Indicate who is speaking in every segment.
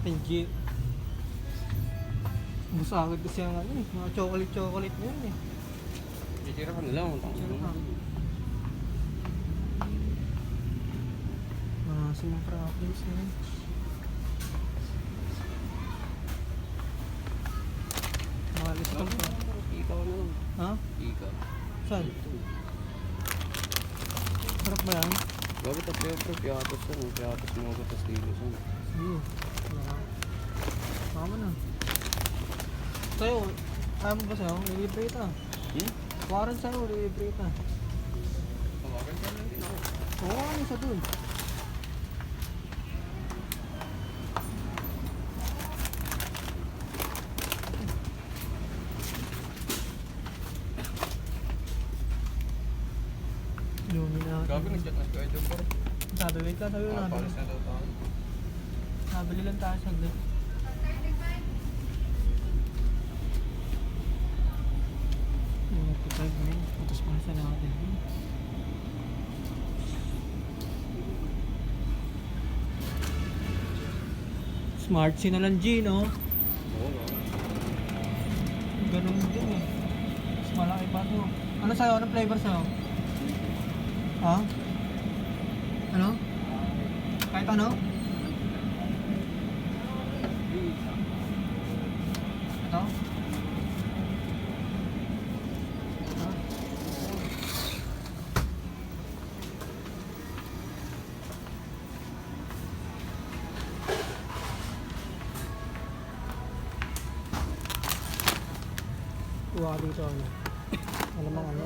Speaker 1: ating G. Masakit kasi ang ano eh, mga chocolate na yun eh.
Speaker 2: Titira ka na lang.
Speaker 1: Simang problems na yun. Malis ka pa.
Speaker 2: Ikaw na lang.
Speaker 1: Ha?
Speaker 2: Ikaw.
Speaker 1: Saan? Sarap ba yan?
Speaker 2: Bakit ang pre-pre? Piatos yan. Piatos mo ako tas dilos yan.
Speaker 1: Sige. Tama na. Sa'yo, ayaw mo ba sa'yo? Nilibre kita. Waran sa'yo, nilibre kita.
Speaker 2: Tawagan ka lang din ako.
Speaker 1: Oo, ano sa dun? Illuminati.
Speaker 2: Gabi nag-chat na si Kuya Jom par.
Speaker 1: Sabi, wait ka, sabi mo nabili.
Speaker 2: Palis na daw tayo.
Speaker 1: Nabili lang tayo saglit. Yung 55 na yun. Tapos pasa natin. Smart C na lang G, no?
Speaker 2: Oo ba?
Speaker 1: Ganun din eh. Mas malaki pa to. Ano sa'yo? Anong flavor sa'yo? Ha? Ano? Kahit ano? Ito? Ha? Tuwa dito ano? Alam mo ano?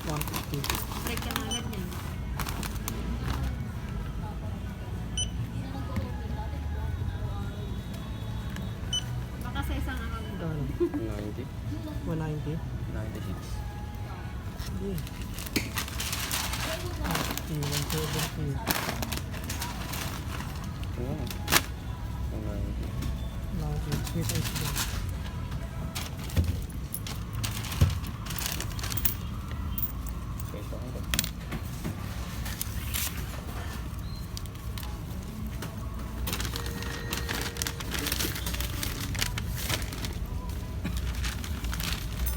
Speaker 1: 150.
Speaker 3: Break ka na agad yan. Baka sa isang account.
Speaker 1: Ito ano?
Speaker 2: 90?
Speaker 1: 190?
Speaker 2: 96.
Speaker 1: Hindi. 170.
Speaker 2: Oo. 90.
Speaker 1: Sweet ice cream.
Speaker 2: So, ito ako.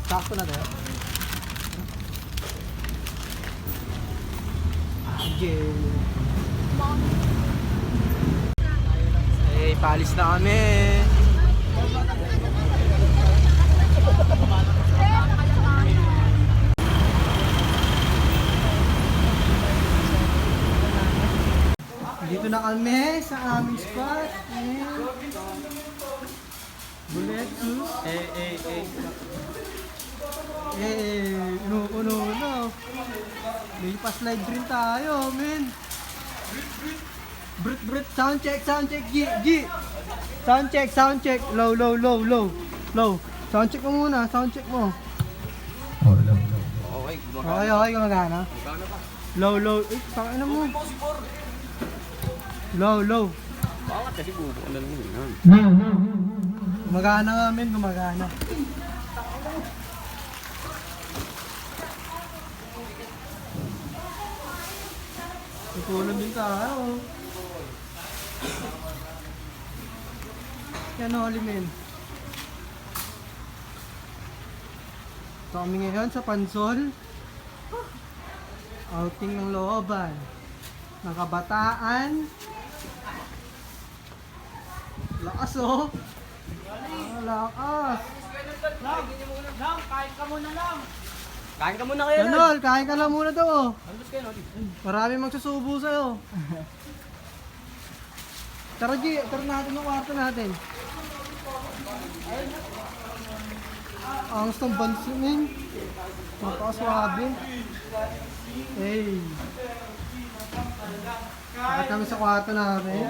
Speaker 1: Sakto na tayo. Sige. Eh, paalis na kami. Dito na kami sa aming spot. Bullet juice. Inuuno na. May pa-slide rin tayo, men. Brit, sound check, G. Sound check. Low. Sound check mo muna, sound check mo.
Speaker 2: Okay, gumagana.
Speaker 1: Okay, gumagana.
Speaker 2: Gumagana pa.
Speaker 1: Low. Eh, pakainan mo. Low.
Speaker 2: Bakit kasi bubo ka na lang yun.
Speaker 1: Gumagana nga, men, gumagana. Tutulog din tayo. Yan o, men. Ito kami ngayon sa Pansol. Outing ng looban. Ng kabataan. Lakas oh. Lakas.
Speaker 2: Kain ka muna kayo.
Speaker 1: Ganol, kain ka lang muna daw oh.
Speaker 2: Andos kayo, Nodi.
Speaker 1: Marami magsusubo sa'yo. Tara G, tara natin yung kwarto natin. Ang gusto ng bansin. Napakaswabe. Hey. Bakit kami sa kwarto namin?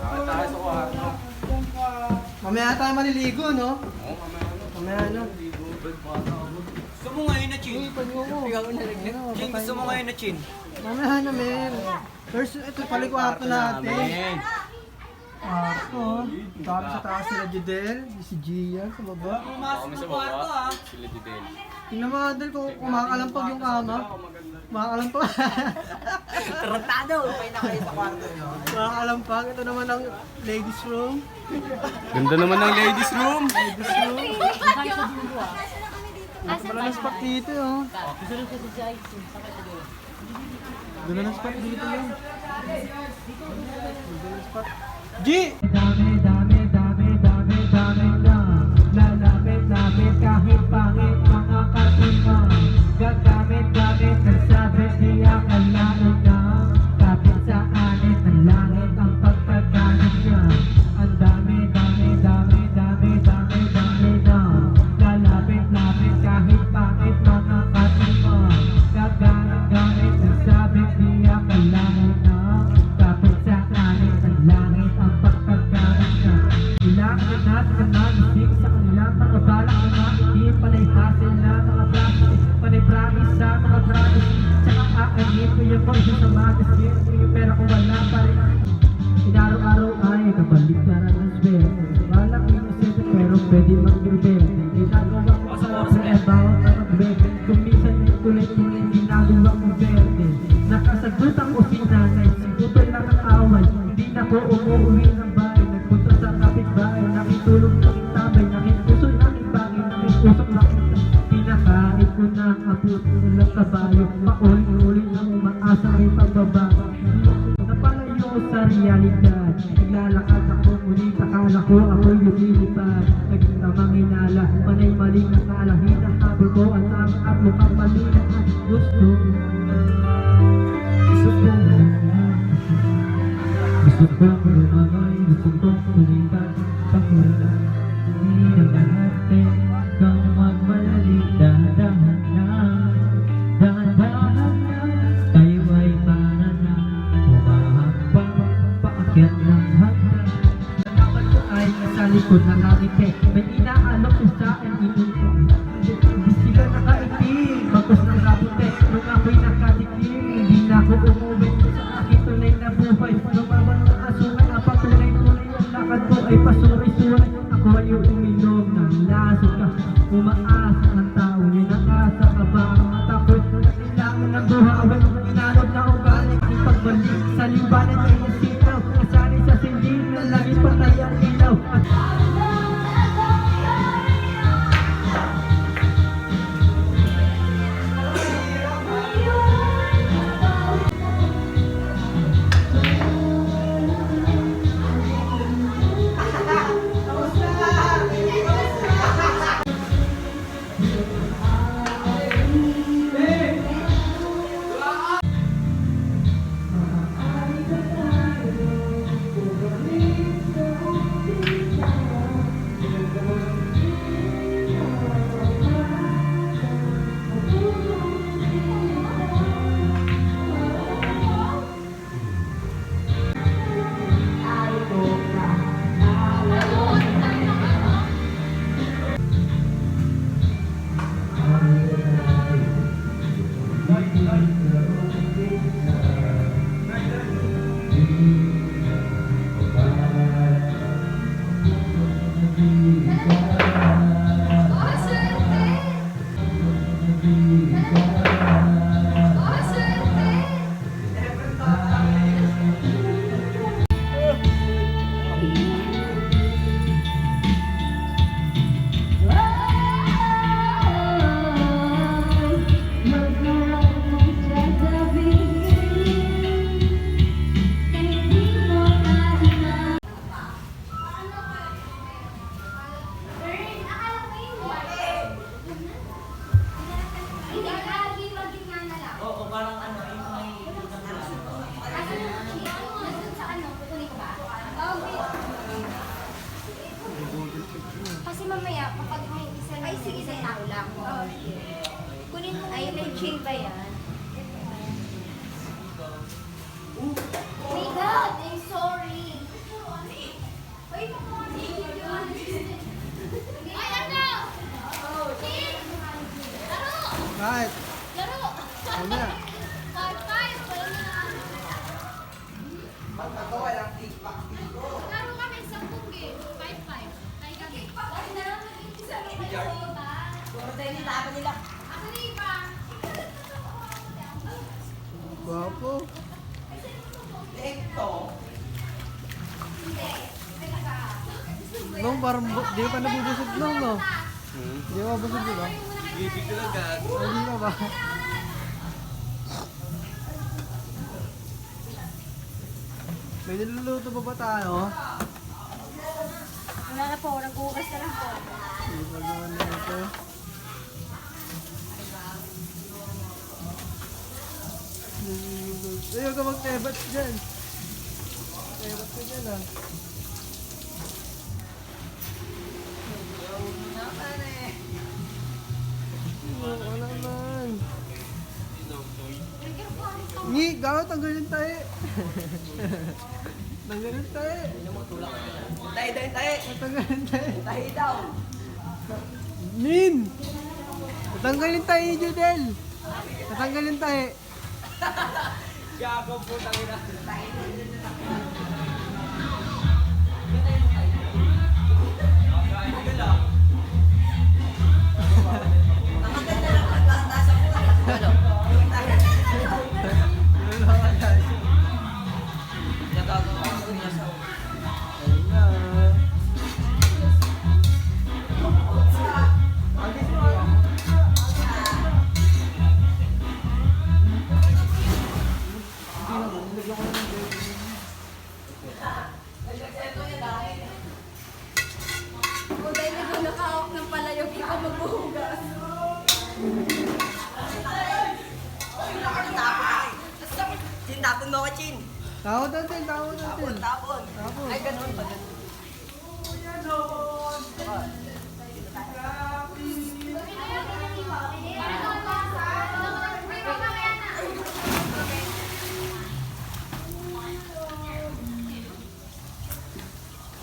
Speaker 2: Bakit tayo sa kwarto?
Speaker 1: Mamaya tayo maliligo, no?
Speaker 2: Oo, mamaya ano.
Speaker 1: Mamaya ano?
Speaker 2: Gusto mo ngayon na chin?
Speaker 1: Uy, panyo mo.
Speaker 2: Chin, gusto mo ngayon na chin?
Speaker 1: Mamaya na, men. First, ito pala yung kwarto natin. Dami sa taas sila Judel, si Gian sa baba.
Speaker 2: Kami sa baba. Sila Judel.
Speaker 1: Tingnan mo Adel kung kumakalampag yung kama. Makakalampag.
Speaker 4: Tarantado! May na kayo sa kwarto nyo.
Speaker 1: Makakalampag. Ito naman ang ladies room.
Speaker 2: Ganda naman ng ladies room.
Speaker 1: Ladies room.
Speaker 3: Asa
Speaker 1: Wala na spot dito oh.
Speaker 4: Gusto ko sa Jaitsu. Sakay sa dulo.
Speaker 1: Wala na spot dito lang. Wala na spot. G! Lalapit kahit pangit mga katima. Gagamit-gamit nagsabi niya kailangan na. Kapit sa anit ng langit ang pagkaganit niya. Ang dami na. Lalapit kahit pangit mga katima. Gagamit-gamit nagsabi niya kailangan na. Kapit sa anit ng langit ang pagkaganit niya. Ilangan natin nagising sa kanilang mga balak na hindi panay hassle na mga practice. Panay promise sa mga practice. Tsaka aanin ko yung voice sa magazine. Pero kung wala pa rin inaraw-araw ay kabaliktaran ng swerte. Walang inosente pero pwede mag-rebelde. Ginagawa ko sa about na mag-rebelde. Kung minsan ay tuloy-tuloy ginagawa ko verde. Nakasagot ako si nanay, siguro lang ang away. Hindi na ko umuwi ng bahay. Nagpunta sa kapitbahay, nakitulog ng tabay. Nakipuso ng ibangin, nakitusok ng pinakain ko na ang abuti ng kabayo. Paulit-ulit na umaasa may pagbabago. Napalayo sa realidad. Naglalakad ako, ngunit akala ko ako'y lumilipad. Naging tamang hinala, panay maling nakala. Hinahabol ko ang tama at mukhang mali na ang gusto. Gusto kong lumagay, gusto kong tumipan. Pakulaan, hindi na natin kang magmalali. Dahan-dahan na tayo ay para na humahakbang paakyat ng hagdan. Nalaman ko ay nasa likod ng nakipek. May inaalok ko sa akin inuto. Hindi sila nakaitim, bagos ng kaputek. Nung ako'y nakatikim, hindi na ako umuwi sa aking tunay na buhay. Lumaban ng asukay na patunay-tunay. Ang lakad ko ay pasuray-suray. Ako ay uminom ng lasok ka. Umaasa ng tao, ninakasa ka ba ang mga takot? Kailangan ng buhawan, inanod na ugali. Ang pagbalik sa liwanag ay nasitaw. Nasanay sa sindin na laging patay ang ilaw. At Nung parang di pa nabubusog nung, no?
Speaker 2: Hmm?
Speaker 1: Di ba busog di ba?
Speaker 2: Ibig ko lang gag.
Speaker 1: Hindi ka ba? May niluluto pa ba tayo?
Speaker 3: Wala na po, nag-uugas na lang po.
Speaker 1: Hindi pa naman na ito. Ayaw ka magtebat dyan. Tebat ka dyan ah. Wala naman. Ngi, gawa tanggalin tayo. Tanggalin tayo.
Speaker 4: Tayo, tayo, tayo.
Speaker 1: Tanggalin tayo.
Speaker 4: Tayo daw.
Speaker 1: Nin! Tatanggalin tayo ni Judel. Tatanggalin tayo.
Speaker 4: Gago po, tayo na.
Speaker 3: Kung dahil nag nakahawak ng palayok, ikaw magbuhugas.
Speaker 4: Tapon mo ko, Chin.
Speaker 1: Tawad natin, tawad natin.
Speaker 4: Tapon.
Speaker 1: Tapon.
Speaker 4: Ay, ganun ba?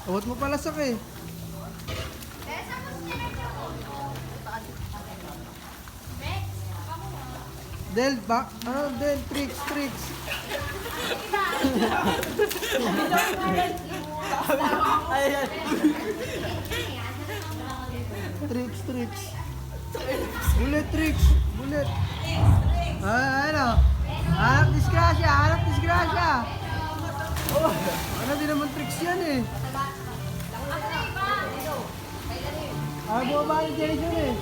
Speaker 1: Tawad mo pala sak eh. Del, Del, tricks, tricks. Tricks, tricks. Bullet, tricks. Bullet. Ano? Hanap disgrasya, hanap disgrasya. Oh, ano din naman tricks yan eh. Bumaba ni Jason eh.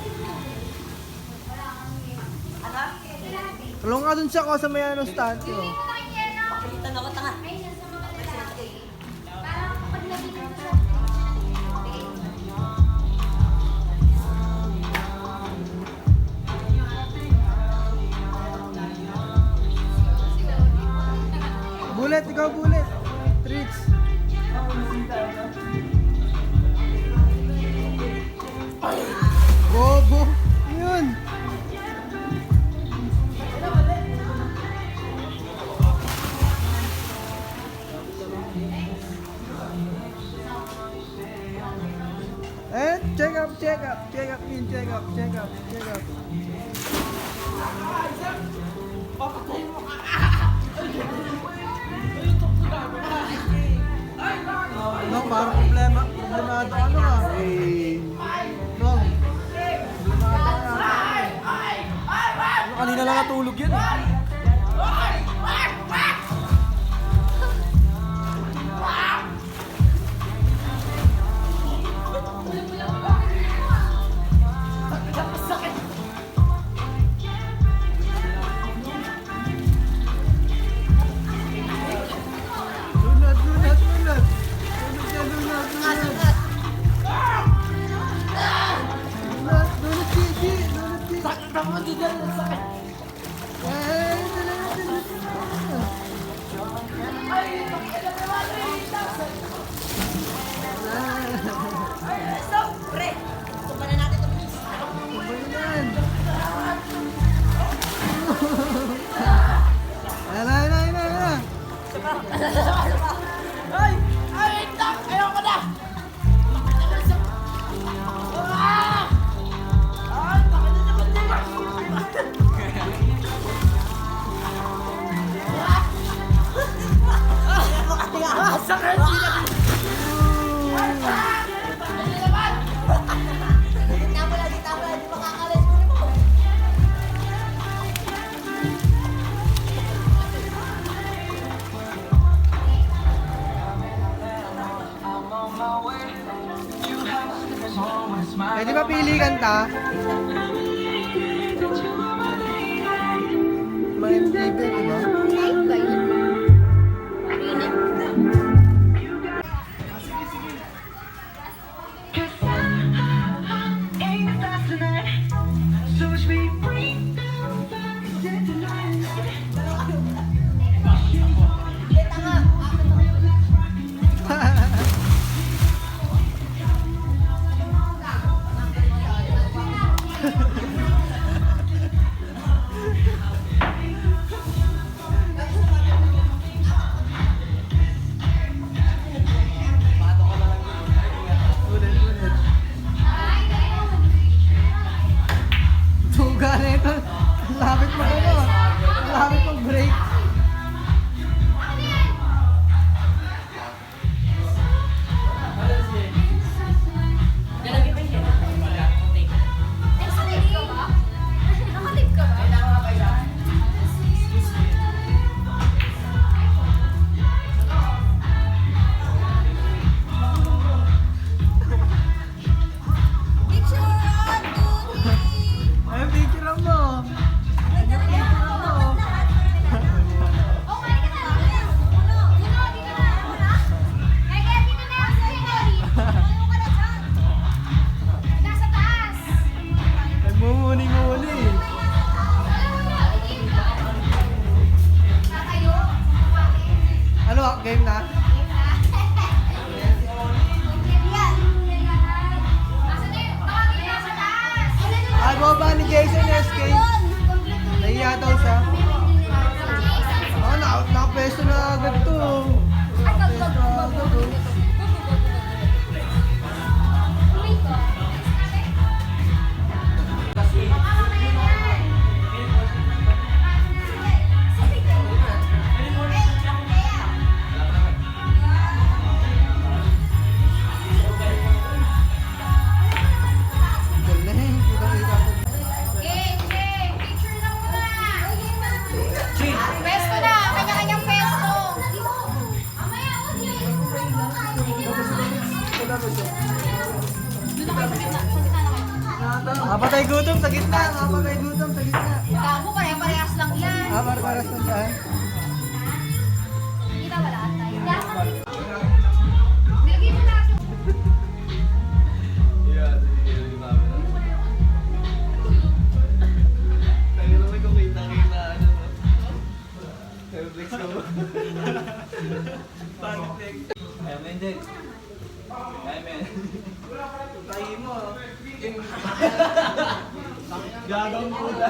Speaker 1: Tulong ka dun siya ko sa may ano stand ko.
Speaker 4: Pakilitan ako, tanga.
Speaker 1: Bullet, ikaw bullet. Tricks. Bobo. Yun. Eh, check up, check up, check up, in, check up, check up, check up. No, parang problemado ano ah. No. Problemado ano. Kanina lang natulog yan eh. Lunat, lunat, lunat. Lunat yan, lunat, lunat. Lunat, lunat, Gigi. Lunat, Gigi. Sakit naman dyan, sakit. Eh, ito na natin.
Speaker 4: Stop, pre. Sumpah na natin ito, please.
Speaker 1: Sabay yan. Ayan na, ayan na, ayan na.
Speaker 4: Ay! Ay! Tak! Ayoko na! Ah! Ay! Bakit na naman din? Sakit! Gitna mo lang, di makakalis mo mo.
Speaker 5: I'm on my way. You kanta? May MTV, di ba?
Speaker 3: Ay, ba yun? Rinig.
Speaker 5: Tuga na ito. Ang lapit mo ano. Ang lapit mong break.
Speaker 3: Nakatalip ka ba? Nakalip ka ba? Picture on duty!
Speaker 5: Ay, picture mo. Nagmumuni-muni. Ano, game na? Ay, baba ni Jason SK. Nahiya daw siya. Nakapesto na agad to. Galing, kita-kita ko.
Speaker 3: Pesto na! Kanya-kanyang pesto!
Speaker 5: Kapatay gutom sa gitna. Kapatay gutom sa gitna.
Speaker 3: Gago, pare-parehas lang yan.
Speaker 5: Para sa saan?
Speaker 3: Kita wala tayo. Nilagay mo na ito.
Speaker 5: Gagawin po na.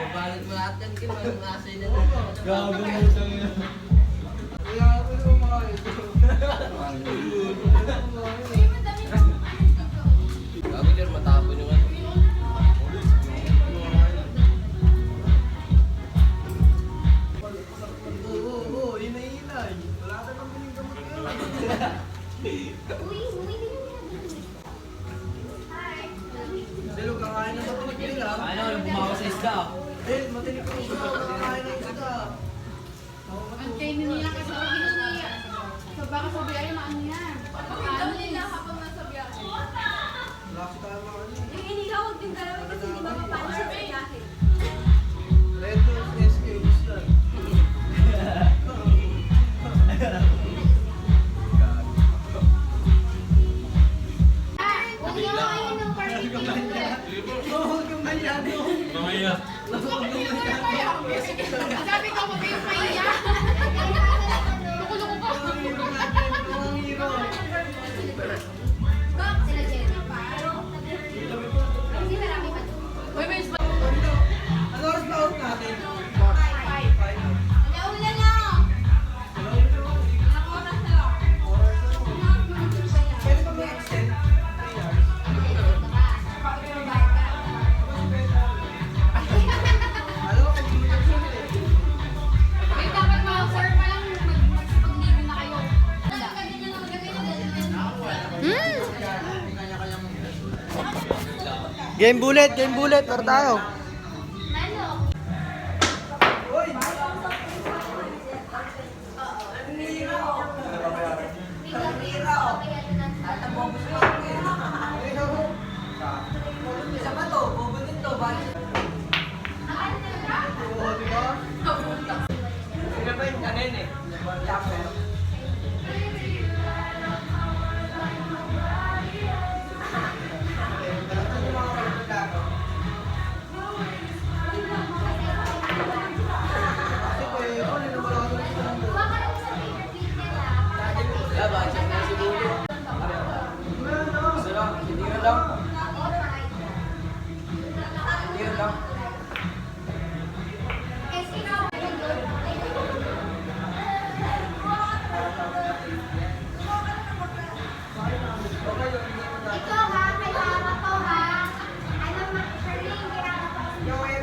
Speaker 4: Babalit mo lahat yan, Kim. Anong asay na
Speaker 5: Gagawin po na. Kaya ako na mga ito.
Speaker 2: Gago dyan, matapon yung ano.
Speaker 5: Oo, inay-inay. Wala ka nang biling gamot yun.
Speaker 3: Uy, uwi din yung
Speaker 5: Dilo, kakain ng matinik nila.
Speaker 4: Ano, yung bumawa sa isda.
Speaker 5: Del, matinik ko siya. Kakain ng isda.
Speaker 6: Ang kainin nila kasi pag ginuya. So baka sabi ay maano yan.
Speaker 3: Ano nila habang nasa biyahe?
Speaker 5: Last time ako ano.
Speaker 3: Yung inilawag din dalawin kasi di ba mapano siya sa biyahe?
Speaker 5: Red Bulls SK, isda.
Speaker 3: Huwag niyo makain ng party picture.
Speaker 5: Huwag yung masyado.
Speaker 6: Sabi ko mo kayo paiya. Luko-luko ko.
Speaker 5: Ang hero.
Speaker 3: Bak sila Jenny. Hindi marami pa doon.
Speaker 6: Uy, may isma.
Speaker 5: Ano oras na out natin?
Speaker 3: Ulan na! Ilang oras na lang?
Speaker 5: Pwede ba mag-extend? 3 hours. Alam ko, kung hindi ko siya
Speaker 6: Wait, dapat ma-serve pa lang. Magligo na kayo.
Speaker 5: Game bullet, or tayo.
Speaker 3: Ano? Biglang hero. Kaya doon Ikaw ha, kailangan to ha. Ano, Charlene, kailangan to.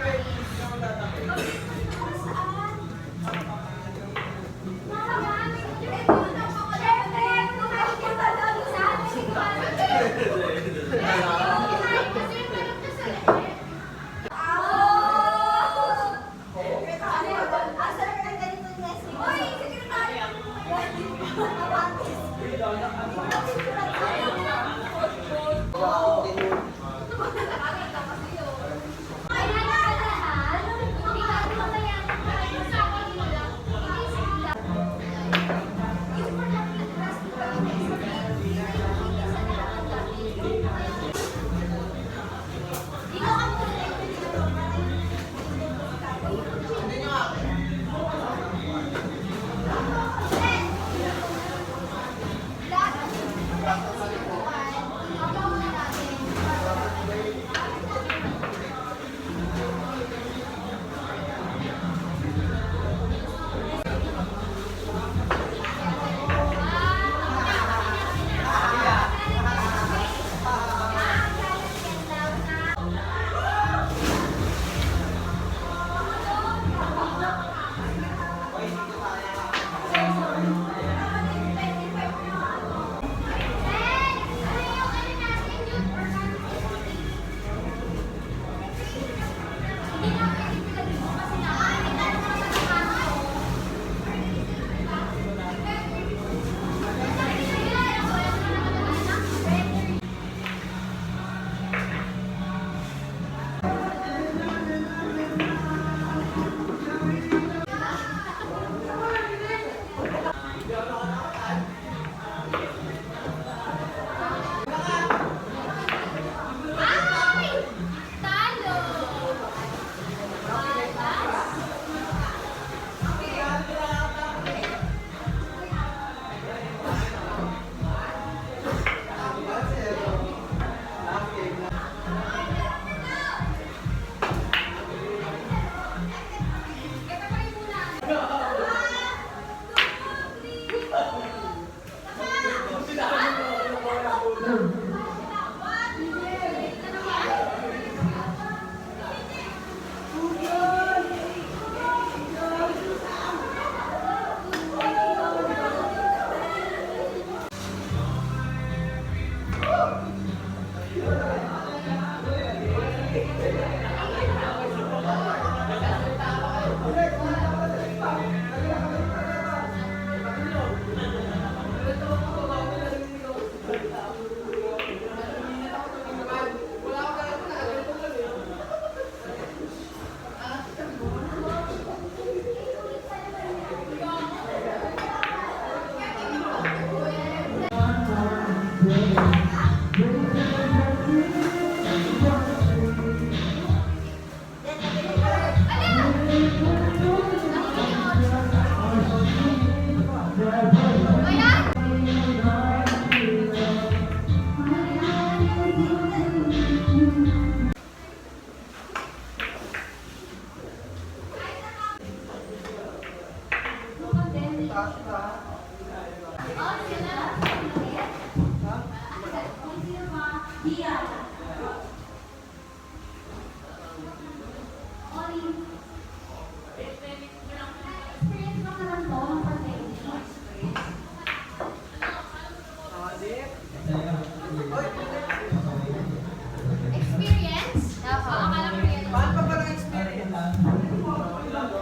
Speaker 3: Experience? Opo. Akala ko yan.
Speaker 5: Paano pa palang experience?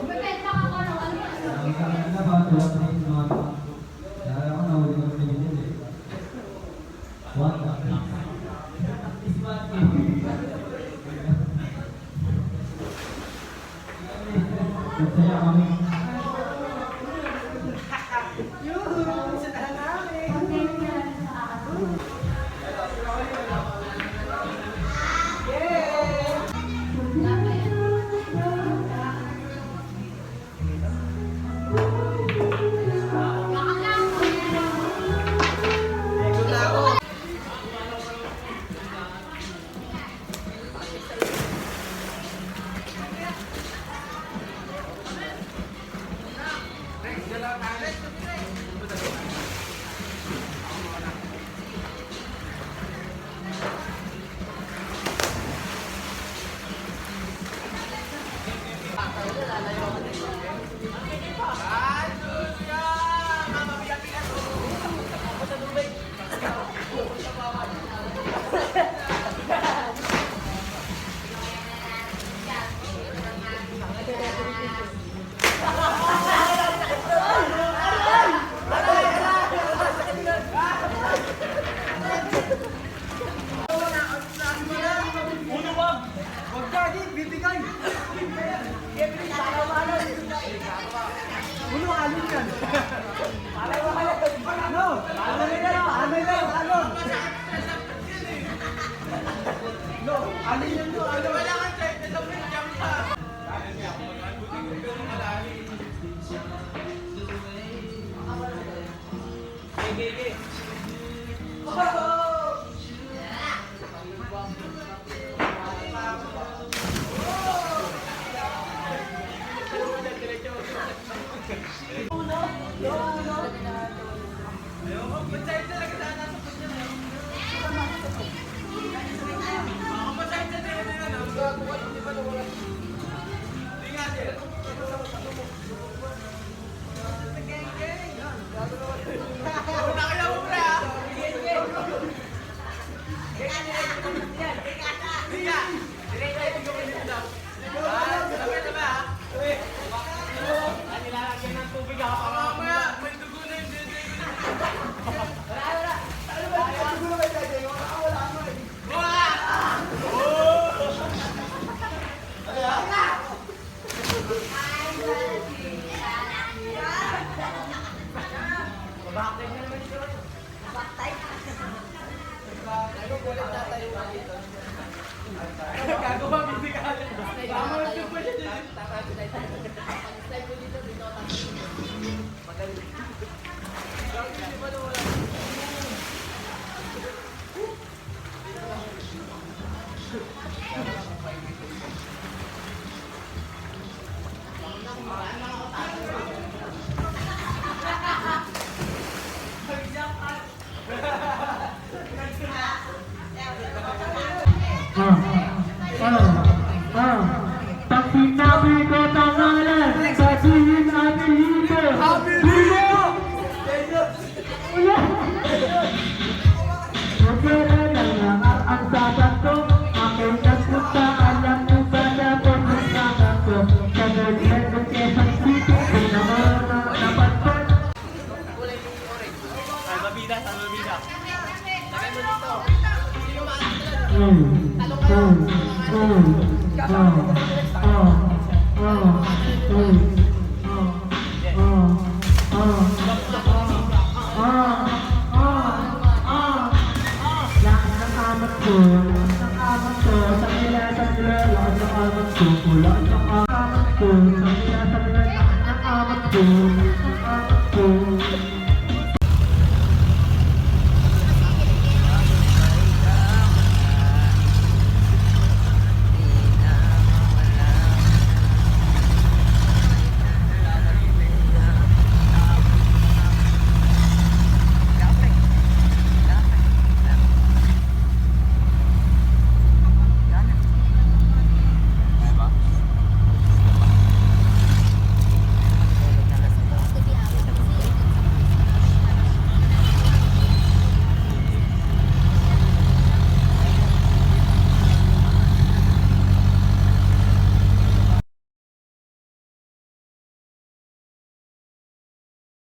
Speaker 3: Bebenta ka ko ng ano.
Speaker 1: Kaya kami
Speaker 5: Huwag ka, di, bibigay. Ulo, alon yan. Ano? Alon yan, alon yan, alon. No, alon yan, no, alon. Wala kang check, jump pa.
Speaker 1: Pag sinabi ko tangalan, sabihin apelido. Apelido! Pera lang naman ang sabat ko. Ako'y nagpunta, alam mo ba na pagkasabat ko. Sa Berlin, Quezon City, kung naman ang napansin.
Speaker 4: Ay, babida, sa babida. Lagay mo dito. Sino maalat
Speaker 1: Amat ko